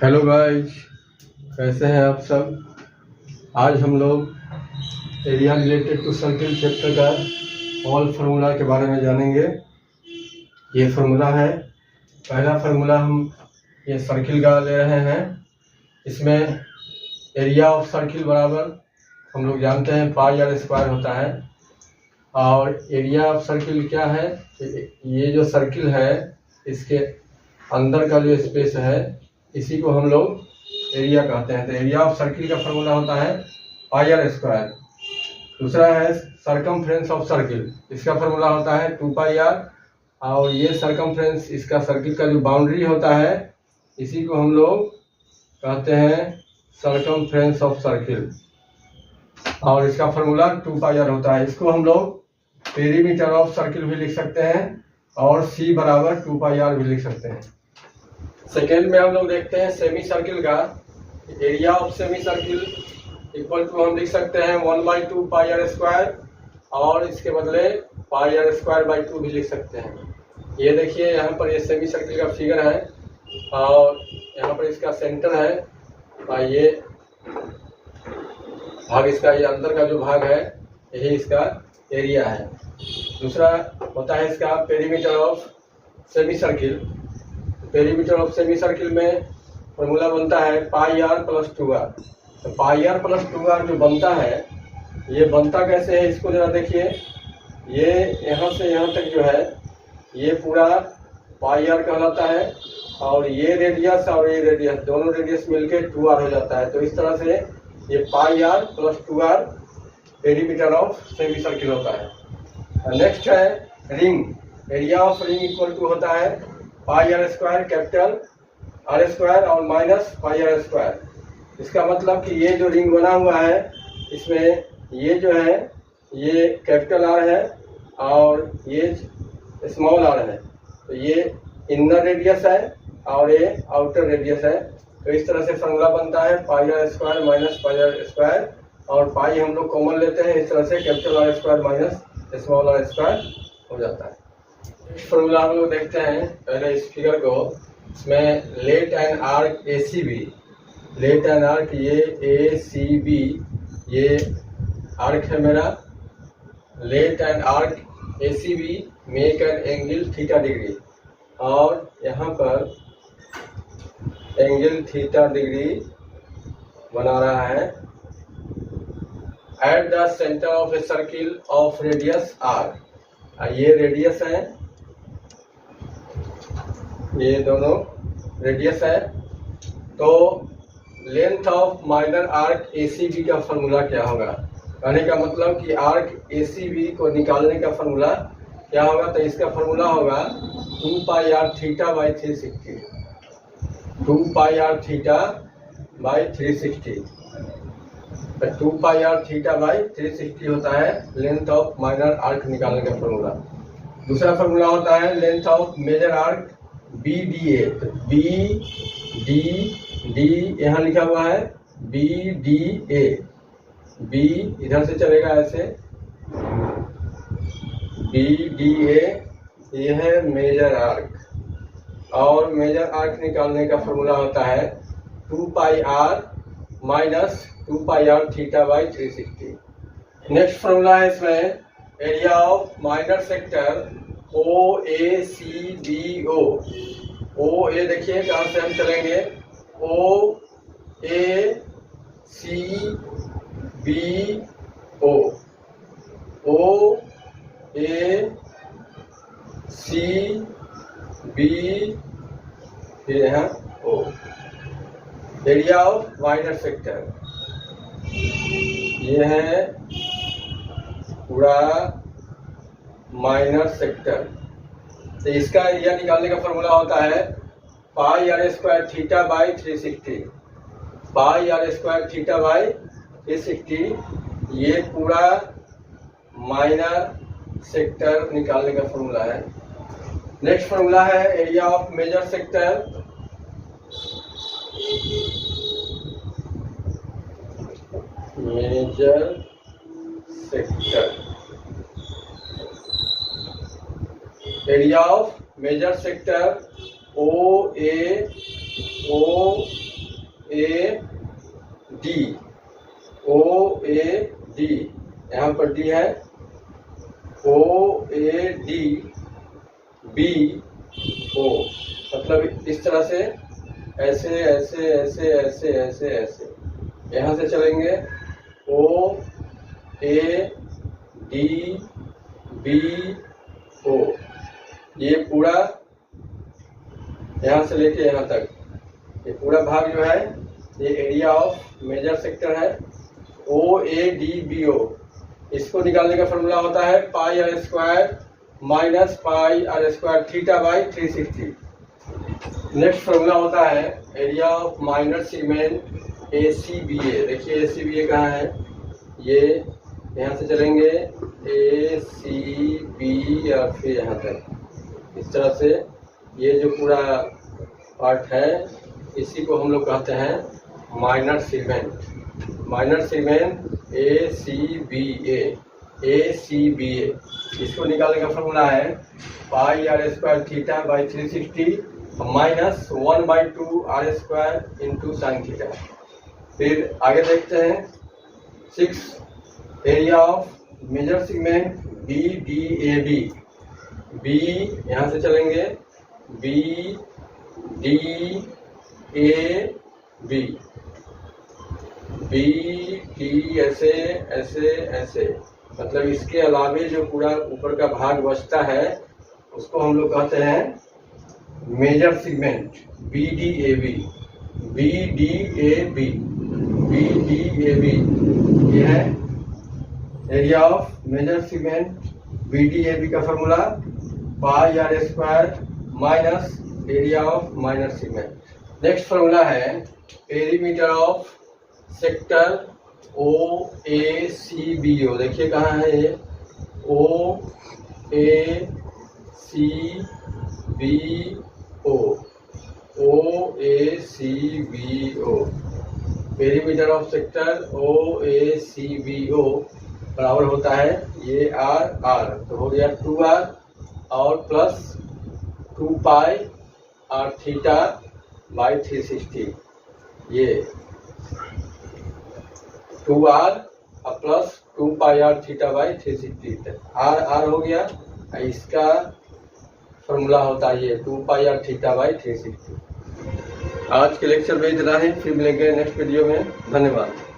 Hello guys, कैसे हैं आप सब। आज हम लोग area related to circle chapter का ऑल फार्मूला के बारे में जानेंगे। ये फार्मूला है, पहला फार्मूला हम ये सर्किल का ले रहे हैं। इसमें एरिया ऑफ सर्किल बराबर हम लोग जानते हैं पाई आर स्क्वायर होता है। और एरिया ऑफ सर्किल क्या है, ये जो सर्किल है इसके अंदर का जो स्पेस है इसी को हम लोग एरिया कहते हैं। तो एरिया ऑफ सर्किल का फार्मूला होता है पाई आर स्क्वायर। दूसरा है सरकमफ्रेंस ऑफ सर्किल, इसका फार्मूला होता है 2 पाई आर। और ये सरकमफ्रेंस, इसका सर्किल का जो बाउंड्री होता है इसी को हम लोग कहते हैं सरकमफ्रेंस ऑफ सर्किल। और इसका फार्मूला 2 पाई आर होता है। इसको हम लोग पेरीमीटर ऑफ सर्किल भी लिख सकते हैं और C बराबर 2 पाई आर भी लिख सकते हैं। सेकेंड में हम लोग देखते हैं सेमी सर्किल का। Area of semi circle equal to हम लिख सकते हैं 1/2 पाई आर स्क्वायर, और इसके बदले पाई आर स्क्वायर बाई 2 भी लिख सकते हैं। ये देखिए यहाँ पर ये सेमी सर्किल का फिगर है और यहाँ पर इसका सेंटर है और ये भाग, इसका ये अंदर का जो भाग है यही इसका एरिया है। दूसरा होता है इसका perimeter of semi circle. Perimeter of semi circle में फॉर्मूला बनता है पाई आर प्लस 2r। तो पाई आर प्लस 2r जो बनता है, ये बनता कैसे है इसको जरा देखिए। ये यहाँ से यहाँ तक जो है ये पूरा पाई आर कहलाता है, और ये रेडियस और ये रेडियस दोनों रेडियस मिलके 2r हो जाता है। तो इस तरह से ये pi r plus 2r perimeter of semi circle होता है। नेक्स्ट है ring. Area of ring equal to होता है pi r square capital are square और माइनस पाई आर स्क्वायर। इसका मतलब कि ये जो रिंग बना हुआ है इसमें ये जो है ये कैपिटल आर है और ये स्मॉल आर है। तो ये इनर रेडियस है और ये आउटर रेडियस है। तो इस तरह से फॉर्मूला बनता है pi r square minus pi r square, और पाई हम लोग कॉमन लेते हैं। इस तरह से capital are square minus small R square हो जाता है। फॉर्मूला हम लोग देखते हैं पहले इस फिगर को। इसमें let an arc A C B, let an arc ये ए सी बी ये आर्क है मेरा। Let an arc A C B make an angle theta degree, और यहाँ पर एंगल थीटा डिग्री बना रहा है at the centre of a circle of radius R. ये रेडियस है, ये दोनों रेडियस है। तो length of minor arc ACB का फॉर्मूला क्या होगा, कहने का मतलब कि आर्क ACB को निकालने का फॉर्मूला क्या होगा। तो इसका फॉर्मूला होगा 2 pi are theta by 360। 2 pi are theta by 360। 2 pi are theta by 360 होता है लेंथ ऑफ माइनर आर्क निकालने का फॉर्मूला। दूसरा फॉर्मूला होता है length of major arc BDA। तो BD यहाँ लिखा हुआ है BDA, B इधर से चलेगा ऐसे BDA, ये है मेजर आर्क। और मेजर आर्क निकालने का फॉर्मूला होता है 2 pi r minus 2 pi are theta by 360। Next formula है इसमें area of minor sector OACBO। OA देखिए कहाँ से हम चलेंगे, OACBO, OACB फिर यहाँ O। Area of minor sector ये है पूरा माइनर सेक्टर। तो इसका एरिया निकालने का फॉर्मूला होता है pi r square theta by 360। Pi r square theta by 360 ये पूरा माइनर सेक्टर निकालने का फॉर्मूला है। नेक्स्ट फॉर्मूला है area of major sector. Major sector area of major sector OA A D, O A D, यहाँ पर D है, ओ A D B O, मतलब इस तरह से ऐसे ऐसे ऐसे ऐसे ऐसे ऐसे यहाँ से चलेंगे, ओ ए डी बी ओ, ये पूरा यहाँ से लेके यहाँ तक ये पूरा भाग जो है ये एरिया ऑफ मेजर सेक्टर है, ओ ए डी बी ओ। इसको निकालने का फॉर्मूला होता है pi r square minus pi r square theta by 360। Next formula होता है area of minor segment A C B A. देखिए ए सी बी ए कहाँ है, ये यहाँ से चलेंगे ए सी बी और फिर यहाँ तक, इस तरह से ये जो पूरा पार्ट है इसी को हम लोग कहते हैं minor segment. Minor segment A C B A C B A. इसको निकालने का फॉर्मूला है pi r square theta by 360 minus 1/2 r square into sine theta. फिर आगे देखते हैं 6 area of major segment B D A B. B यहाँ से चलेंगे B D A B, B D ऐसे ऐसे ऐसे, मतलब इसके अलावे जो पूरा ऊपर का भाग बचता है उसको हम लोग कहते हैं major segment B D A B. B D A B, B D A B, ये है area of major segment B D A B का formula pi r square minus area of minor segment. Next formula है perimeter of sector O A C B O. देखिए कहाँ है ये, O A C B O, O A C B O. Perimeter of sector O A C B ओ बराबर होता है ये are are, तो हो गया 2r और plus 2 pi are theta by 360। ये 2r और plus 2 pi are theta by 360 R R हो गया। इसका फॉर्मूला होता है ये 2 पाई आर थीटा बाई 360। आज के लेक्चर में इतना ही, फिर मिलेंगे नेक्स्ट वीडियो में। धन्यवाद।